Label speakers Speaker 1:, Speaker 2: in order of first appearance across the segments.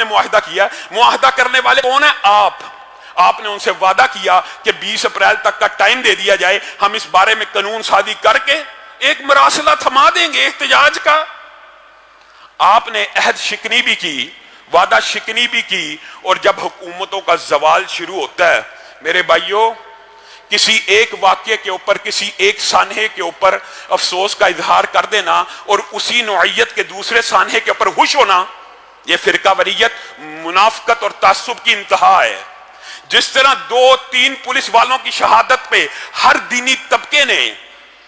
Speaker 1: نے معاہدہ کیا ہے، معاہدہ کرنے والے کون ہیں؟ آپ نے ان سے وعدہ کیا کہ 20 اپریل تک کا ٹائم دے دیا جائے، ہم اس بارے میں قانون سازی کر کے ایک مراسلہ تھما دیں گے احتجاج کا۔ آپ نے عہد شکنی بھی کی، وعدہ شکنی بھی کی، اور جب حکومتوں کا زوال شروع ہوتا ہے میرے بھائیوں، کسی ایک واقعے کے اوپر، کسی ایک سانحے کے اوپر افسوس کا اظہار کر دینا اور اسی نوعیت کے دوسرے سانحے کے اوپر خوش ہونا، یہ فرقہ واریت، منافقت اور تعصب کی انتہا ہے۔ جس طرح 2-3 پولیس والوں کی شہادت پہ ہر دینی طبقے نے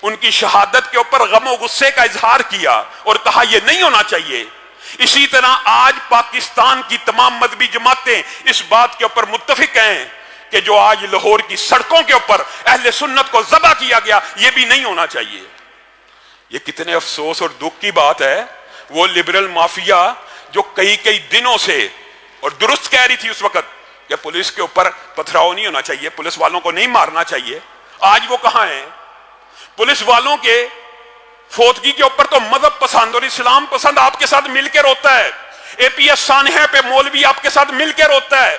Speaker 1: ان کی شہادت کے اوپر غم و غصے کا اظہار کیا اور کہا یہ نہیں ہونا چاہیے، اسی طرح آج پاکستان کی تمام مذہبی جماعتیں اس بات کے اوپر متفق ہیں کہ جو آج لاہور کی سڑکوں کے اوپر اہل سنت کو ذبح کیا گیا یہ بھی نہیں ہونا چاہیے۔ یہ کتنے افسوس اور دکھ کی بات ہے، وہ لبرل مافیا جو کئی دنوں سے، اور درست کہہ رہی تھی اس وقت کہ پولیس کے اوپر پتھراؤ نہیں ہونا چاہیے، پولیس والوں کو نہیں مارنا چاہیے، آج وہ کہاں ہیں؟ پولیس والوں کے فوتگی کے اوپر تو مذہب پسند اور اسلام پسند آپ کے ساتھ مل کے روتا ہے، اے پی ایس سانحے پہ مولوی آپ کے ساتھ مل کے روتا ہے،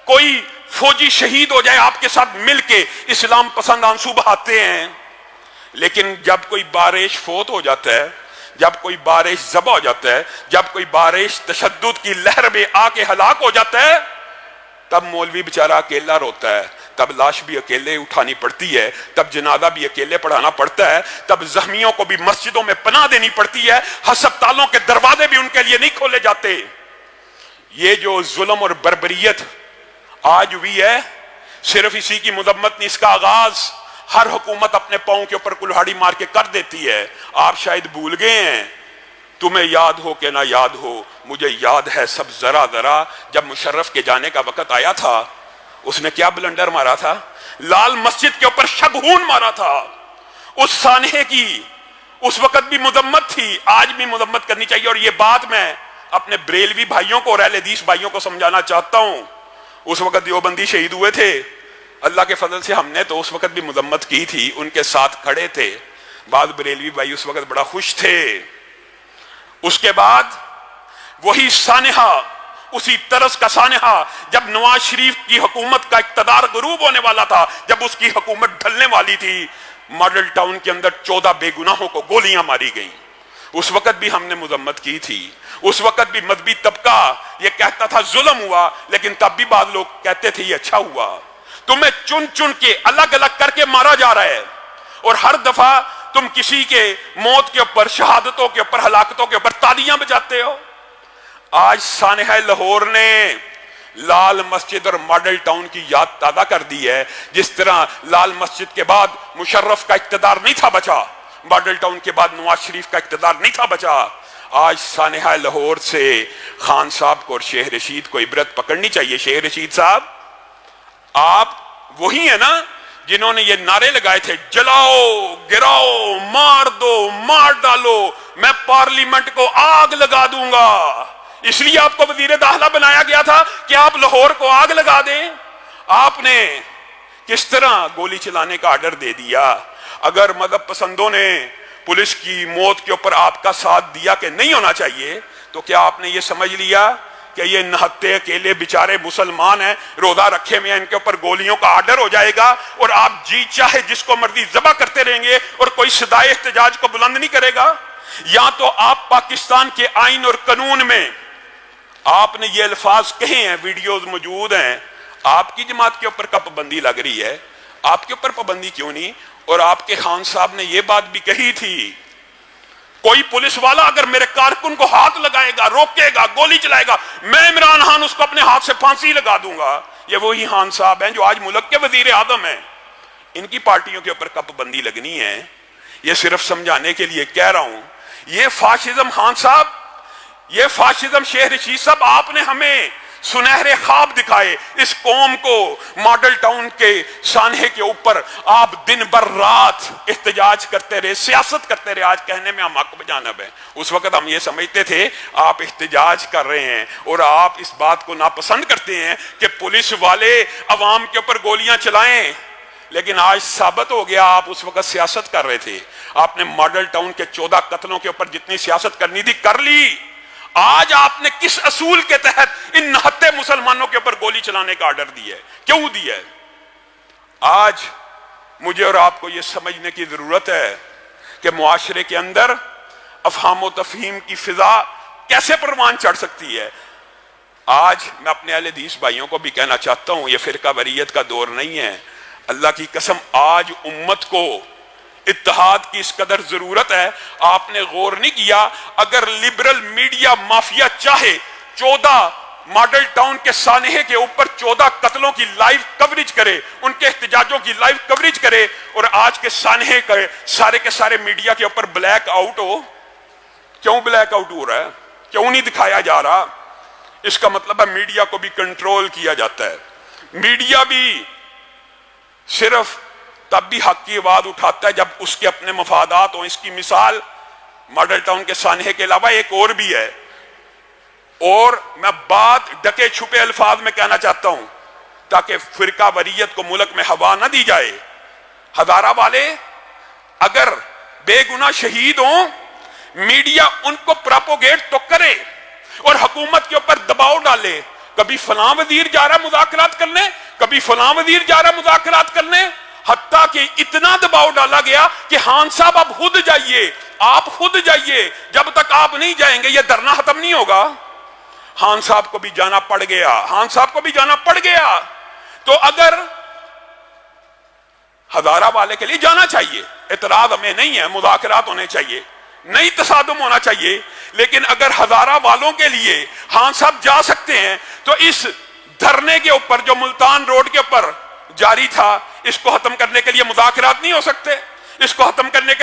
Speaker 1: کوئی فوجی شہید ہو جائے آپ کے ساتھ مل کے اسلام پسند آنسو بہاتے ہیں، لیکن جب کوئی بارش فوت ہو جاتا ہے، جب کوئی بارش ذبح ہو جاتا ہے، جب کوئی بارش تشدد کی لہر میں آ کے ہلاک ہو جاتا ہے، تب مولوی بیچارہ اکیلا روتا ہے، تب لاش بھی اکیلے اٹھانی پڑتی ہے، تب جنازہ بھی اکیلے پڑھانا پڑتا ہے، تب زخمیوں کو بھی مسجدوں میں پناہ دینی پڑتی ہے، ہسپتالوں کے دروازے بھی ان کے لیے نہیں کھولے جاتے۔ یہ جو ظلم اور بربریت آج ہوئی ہے، صرف اسی کی مذمت نہیں، اس کا آغاز ہر حکومت اپنے پاؤں کے اوپر کلہاڑی مار کے کر دیتی ہے۔ آپ شاید بھول گئے ہیں، تمہیں یاد ہو کہ نہ یاد ہو، مجھے یاد ہے سب ذرا ذرا، جب مشرف کے جانے کا وقت آیا تھا اس نے کیا بلنڈر مارا تھا؟ لال مسجد کے اوپر شبہون مارا تھا۔ اس سانحے کی اس وقت بھی مذمت تھی، آج بھی مذمت کرنی چاہیے، اور یہ بات میں اپنے بریلوی بھائیوں کو اور اہل حدیث بھائیوں کو سمجھانا چاہتا ہوں۔ اس وقت دیوبندی شہید ہوئے تھے، اللہ کے فضل سے ہم نے تو اس وقت بھی مذمت کی تھی، ان کے ساتھ کھڑے تھے، بعض بریلوی بھائی اس وقت بڑا خوش تھے۔ اس کے بعد وہی سانحہ، اسی طرز کا سانحہ جب نواز شریف کی حکومت کا اقتدار غروب ہونے والا تھا، جب اس کی حکومت ڈھلنے والی تھی، ماڈل ٹاؤن کے اندر 14 بے گناہوں کو گولیاں ماری گئیں۔ اس وقت بھی ہم نے مذمت کی تھی، اس وقت بھی مذہبی طبقہ یہ کہتا تھا ظلم ہوا، لیکن تب بھی بعض لوگ کہتے تھے یہ اچھا ہوا۔ تمہیں چن چن کے الگ الگ کر کے مارا جا رہا ہے، اور ہر دفعہ تم کسی کے موت کے اوپر، شہادتوں کے اوپر، ہلاکتوں کے اوپر تالیاں بجاتے ہو۔ آج سانحہ لاہور نے لال مسجد اور ماڈل ٹاؤن کی یاد تازہ کر دی ہے، جس طرح لال مسجد کے بعد مشرف کا اقتدار نہیں تھا بچا، ماڈل ٹاؤن کے بعد نواز شریف کا اقتدار نہیں تھا بچا۔ آج سانحہ لاہور سے خان صاحب کو اور شیخ رشید کو عبرت پکڑنی چاہیے۔ شیخ رشید صاحب، آپ وہی ہیں نا جنہوں نے یہ نعرے لگائے تھے، جلاؤ، گراؤ، مار دو، مار ڈالو، میں پارلیمنٹ کو آگ لگا دوں گا۔ اس لیے آپ کو وزیر داخلہ بنایا گیا تھا کہ آپ لاہور کو آگ لگا دیں۔ آپ نے کس طرح گولی چلانے کا آرڈر دے دیا؟ اگر مذہب پسندوں نے پولیس کی موت کے اوپر آپ کا ساتھ دیا کہ نہیں ہونا چاہیے، تو کیا آپ نے یہ سمجھ لیا کہ یہ نہتے اکیلے بیچارے مسلمان ہیں، روزہ رکھے میں ان کے اوپر گولیوں کا آرڈر ہو جائے گا اور آپ جی چاہے جس کو مرضی ذبح کرتے رہیں گے اور کوئی صدائے احتجاج کو بلند نہیں کرے گا؟ یا تو آپ پاکستان کے آئین اور قانون میں آپ نے یہ الفاظ کہے ہیں، ویڈیوز موجود ہیں، آپ کی جماعت کے اوپر کا پابندی لگ رہی ہے، آپ کے اوپر پابندی کیوں نہیں؟ اور آپ کے خان صاحب نے یہ بات بھی کہی تھی، کوئی پولیس والا اگر میرے کارکن کو ہاتھ لگائے گا، روکے گا، گولی چلائے گا، میں عمران خان اس کو اپنے ہاتھ سے پھانسی لگا دوں گا۔ یہ وہی خان صاحب ہیں جو آج ملک کے وزیر اعظم ہیں، ان کی پارٹیوں کے اوپر کب پابندی لگنی ہے؟ یہ صرف سمجھانے کے لیے کہہ رہا ہوں۔ یہ فاشزم خان صاحب، یہ فاشزم شیخ رشید صاحب، آپ نے ہمیں سنہرے خواب دکھائے اس قوم کو۔ ماڈل ٹاؤن کے سانحے کے اوپر آپ دن بھر رات احتجاج کرتے رہے، سیاست کرتے رہے۔ آج کہنے میں ہم حق بجانب ہیں، اس وقت ہم یہ سمجھتے تھے آپ احتجاج کر رہے ہیں اور آپ اس بات کو ناپسند کرتے ہیں کہ پولیس والے عوام کے اوپر گولیاں چلائیں، لیکن آج ثابت ہو گیا آپ اس وقت سیاست کر رہے تھے۔ آپ نے ماڈل ٹاؤن کے 14 قتلوں کے اوپر جتنی سیاست کرنی تھی کر لی۔ آج آپ نے کس اصول کے تحت اوپر گولی چلانے کا آرڈر دیا ہے؟ کیوں دیا ہے؟ آج مجھے اور آپ کو یہ سمجھنے کی ضرورت ہے کہ معاشرے کے اندر افہام و تفہیم کی فضا کیسے پروان چڑھ سکتی ہے۔ آج میں اپنے اہل حدیث بھائیوں کو بھی کہنا چاہتا ہوں، یہ فرقہ واریت کا دور نہیں ہے۔ اللہ کی قسم آج امت کو اتحاد کی اس قدر ضرورت ہے، آپ نے غور نہیں کیا، اگر لبرل میڈیا مافیا چاہے 14 ماڈل ٹاؤن کے سانحے کے اوپر 14 قتلوں کی لائیو کوریج کرے، ان کے احتجاجوں کی لائیو کوریج کرے، اور آج کے سانحے کے سارے میڈیا کے اوپر بلیک آؤٹ ہو، کیوں بلیک آؤٹ ہو رہا ہے؟ کیوں نہیں دکھایا جا رہا؟ اس کا مطلب ہے میڈیا کو بھی کنٹرول کیا جاتا ہے۔ میڈیا بھی صرف تب بھی حق کی آواز اٹھاتا ہے جب اس کے اپنے مفادات ہوں۔ اس کی مثال ماڈل ٹاؤن کے سانحے کے علاوہ ایک اور بھی ہے، اور میں بات ڈکے چھپے الفاظ میں کہنا چاہتا ہوں تاکہ فرقہ واریت کو ملک میں ہوا نہ دی جائے۔ ہزارہ والے اگر بے گناہ شہید ہوں، میڈیا ان کو پراپوگیٹ تو کرے اور حکومت کے اوپر دباؤ ڈالے، کبھی فلاں وزیر جا رہا مذاکرات کرنے، کبھی فلاں وزیر جا رہا مذاکرات کرنے، حتیٰ کہ اتنا دباؤ ڈالا گیا کہ خان صاحب آپ خود جائیے، آپ خود جائیے، جب تک آپ نہیں جائیں گے یہ دھرنا ختم نہیں ہوگا۔ خان صاحب کو بھی جانا پڑ گیا، خان صاحب کو بھی جانا پڑ گیا۔ تو اگر ہزارہ والے کے لیے جانا چاہیے، اعتراض ہمیں نہیں ہے، مذاکرات ہونے چاہیے، نہیں تصادم ہونا چاہیے، لیکن اگر ہزارہ والوں کے لیے خان صاحب جا سکتے ہیں تو اس دھرنے کے اوپر جو ملتان روڈ کے اوپر جاری تھا، اس کو ختم کرنے کے لیے مذاکرات نہیں ہو سکتے؟ اس کو ختم کرنے کے